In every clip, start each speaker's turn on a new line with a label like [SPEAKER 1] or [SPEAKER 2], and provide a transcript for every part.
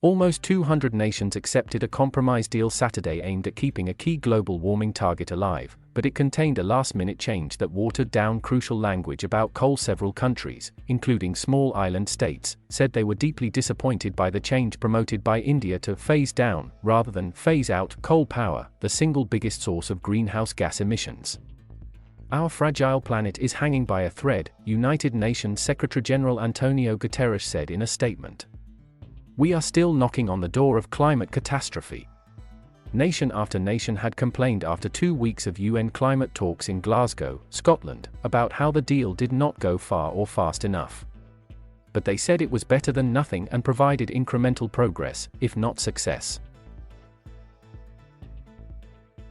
[SPEAKER 1] Almost 200 nations accepted a compromise deal Saturday aimed at keeping a key global warming target alive, but it contained a last-minute change that watered down crucial language about coal. Several countries, including small island states, said they were deeply disappointed by the change promoted by India to phase down, rather than phase out, coal power, the single biggest source of greenhouse gas emissions. Our fragile planet is hanging by a thread, United Nations Secretary-General Antonio Guterres said in a statement. We are still knocking on the door of climate catastrophe. Nation after nation had complained after 2 weeks of UN climate talks in Glasgow, Scotland, about how the deal did not go far or fast enough. But they said it was better than nothing and provided incremental progress, if not success.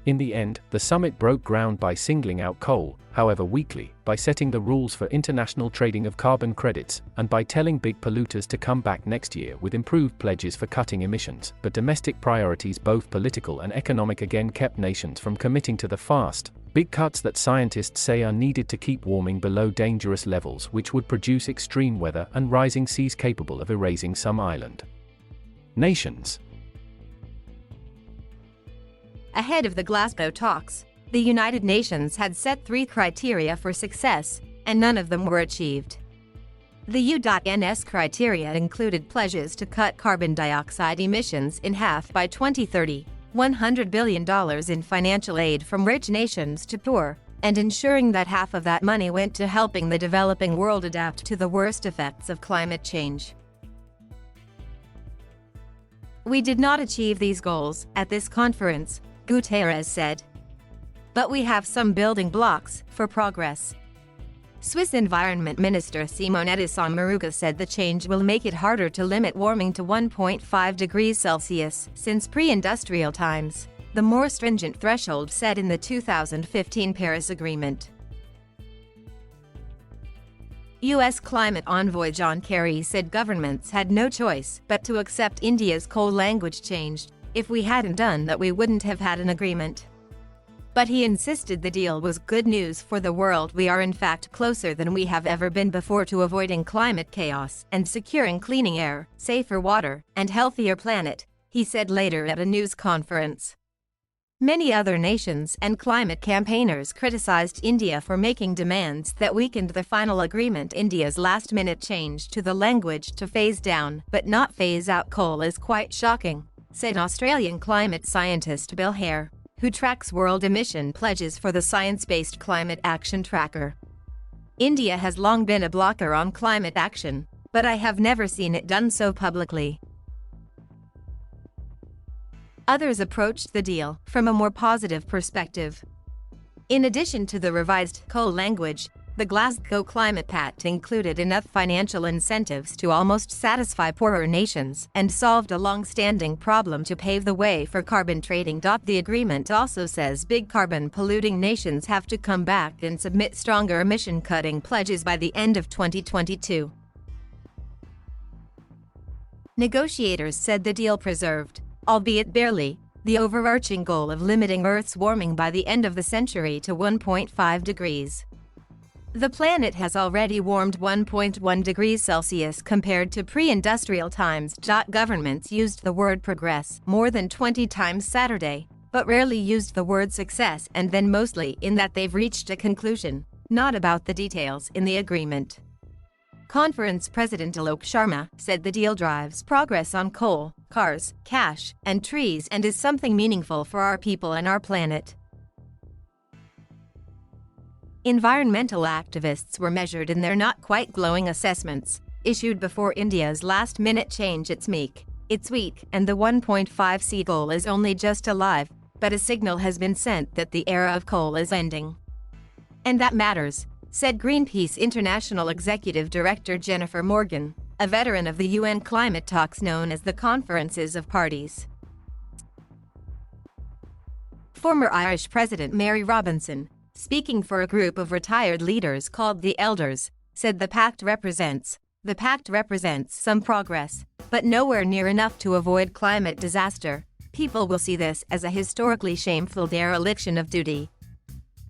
[SPEAKER 1] In the end, the summit broke ground by singling out coal, however weakly, by setting the rules for international trading of carbon credits, and by telling big polluters to come back next year with improved pledges for cutting emissions. But domestic priorities, both political and economic, again kept nations from committing to the fast, big cuts that scientists say are needed to keep warming below dangerous levels, which would produce extreme weather and rising seas capable of erasing some island nations.
[SPEAKER 2] Ahead of the Glasgow talks, the United Nations had set 3 criteria for success, and none of them were achieved. The U.N.'s criteria included pledges to cut carbon dioxide emissions in half by 2030, $100 billion in financial aid from rich nations to poor, and ensuring that half of that money went to helping the developing world adapt to the worst effects of climate change. We did not achieve these goals at this conference, Guterres said. But we have some building blocks for progress. Swiss Environment Minister Simonetta Sommaruga said the change will make it harder to limit warming to 1.5 degrees Celsius since pre-industrial times, the more stringent threshold set in the 2015 Paris Agreement. U.S. climate envoy John Kerry said governments had no choice but to accept India's coal language change. If we hadn't done that, we wouldn't have had an agreement. But he insisted the deal was good news for the world. We are in fact closer than we have ever been before to avoiding climate chaos and securing cleaner air, safer water, and healthier planet, he said later at a news conference. Many other nations and climate campaigners criticized India for making demands that weakened the final agreement. India's last-minute change to the language to phase down but not phase out coal is quite shocking, said Australian climate scientist Bill Hare, who tracks world emission pledges for the Science-Based Climate Action Tracker. India has long been a blocker on climate action, but I have never seen it done so publicly. Others approached the deal from a more positive perspective. In addition to the revised coal language, the Glasgow Climate Pact included enough financial incentives to almost satisfy poorer nations and solved a long-standing problem to pave the way for carbon trading. The agreement also says big carbon-polluting nations have to come back and submit stronger emission-cutting pledges by the end of 2022. Negotiators said the deal preserved, albeit barely, the overarching goal of limiting Earth's warming by the end of the century to 1.5 degrees. The planet has already warmed 1.1 degrees Celsius compared to pre-industrial times. Governments used the word progress more than 20 times Saturday, but rarely used the word success, and then mostly in that they've reached a conclusion, not about the details in the agreement. Conference President Alok Sharma said the deal drives progress on coal, cars, cash, and trees and is something meaningful for our people and our planet. Environmental activists were measured in their not quite glowing assessments, issued before India's last-minute change. It's weak, and the 1.5C goal is only just alive, but a signal has been sent that the era of coal is ending. And that matters, said Greenpeace International Executive Director Jennifer Morgan, a veteran of the UN climate talks known as the Conferences of Parties. Former Irish President Mary Robinson, speaking for a group of retired leaders called the Elders, said the pact represents some progress, but nowhere near enough to avoid climate disaster. People will see this as a historically shameful dereliction of duty.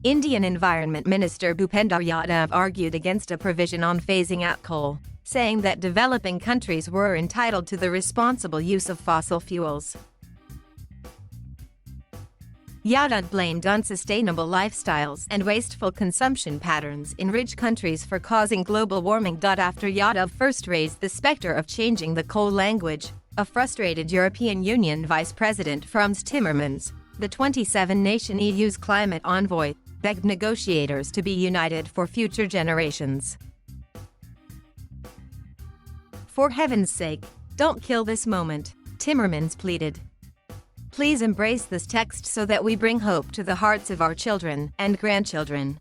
[SPEAKER 2] Indian Environment Minister Bhupender Yadav argued against a provision on phasing out coal, saying that developing countries were entitled to the responsible use of fossil fuels. Yadav blamed unsustainable lifestyles and wasteful consumption patterns in rich countries for causing global warming. After Yadav first raised the specter of changing the coal language, a frustrated European Union Vice President Frans Timmermans, the 27-nation EU's climate envoy, begged negotiators to be united for future generations. For heaven's sake, don't kill this moment, Timmermans pleaded. Please embrace this text so that we bring hope to the hearts of our children and grandchildren.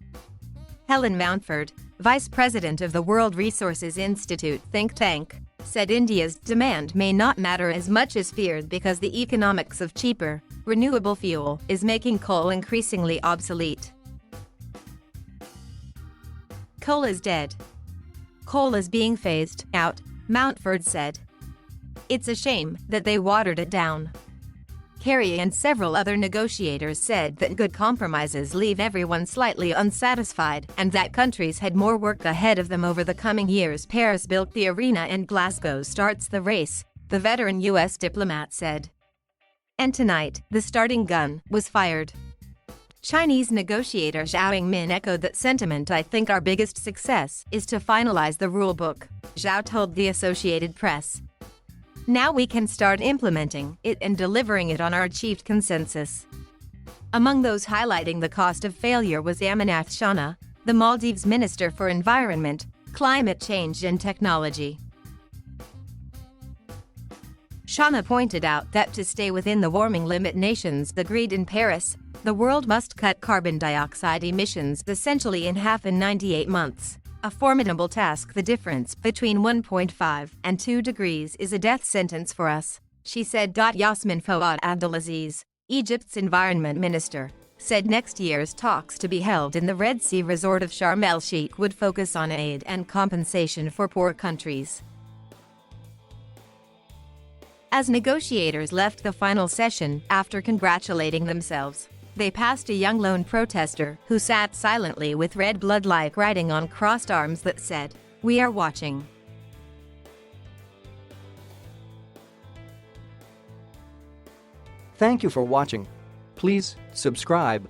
[SPEAKER 2] Helen Mountford, Vice President of the World Resources Institute think tank, said India's demand may not matter as much as feared because the economics of cheaper, renewable fuel is making coal increasingly obsolete. Coal is dead. Coal is being phased out, Mountford said. It's a shame that they watered it down. Kerry and several other negotiators said that good compromises leave everyone slightly unsatisfied and that countries had more work ahead of them over the coming years. Paris built the arena and Glasgow starts the race, the veteran U.S. diplomat said. And tonight, the starting gun was fired. Chinese negotiator Zhao Yingmin echoed that sentiment. I think our biggest success is to finalize the rule book, Zhao told the Associated Press. Now we can start implementing it and delivering it on our achieved consensus. Among those highlighting the cost of failure was Aminath Shana, the Maldives Minister for Environment, Climate Change and Technology. Shana pointed out that to stay within the warming limit nations agreed in Paris, the world must cut carbon dioxide emissions essentially in half in 98 months. A formidable task. The difference between 1.5 and 2 degrees is a death sentence for us, she said. Yasmin Fouad Abdelaziz, Egypt's environment minister, said next year's talks to be held in the Red Sea resort of Sharm el-Sheikh would focus on aid and compensation for poor countries. As negotiators left the final session after congratulating themselves, they passed a young lone protester who sat silently with red blood-like writing on crossed arms that said, "We are watching."
[SPEAKER 3] Thank you for watching. Please subscribe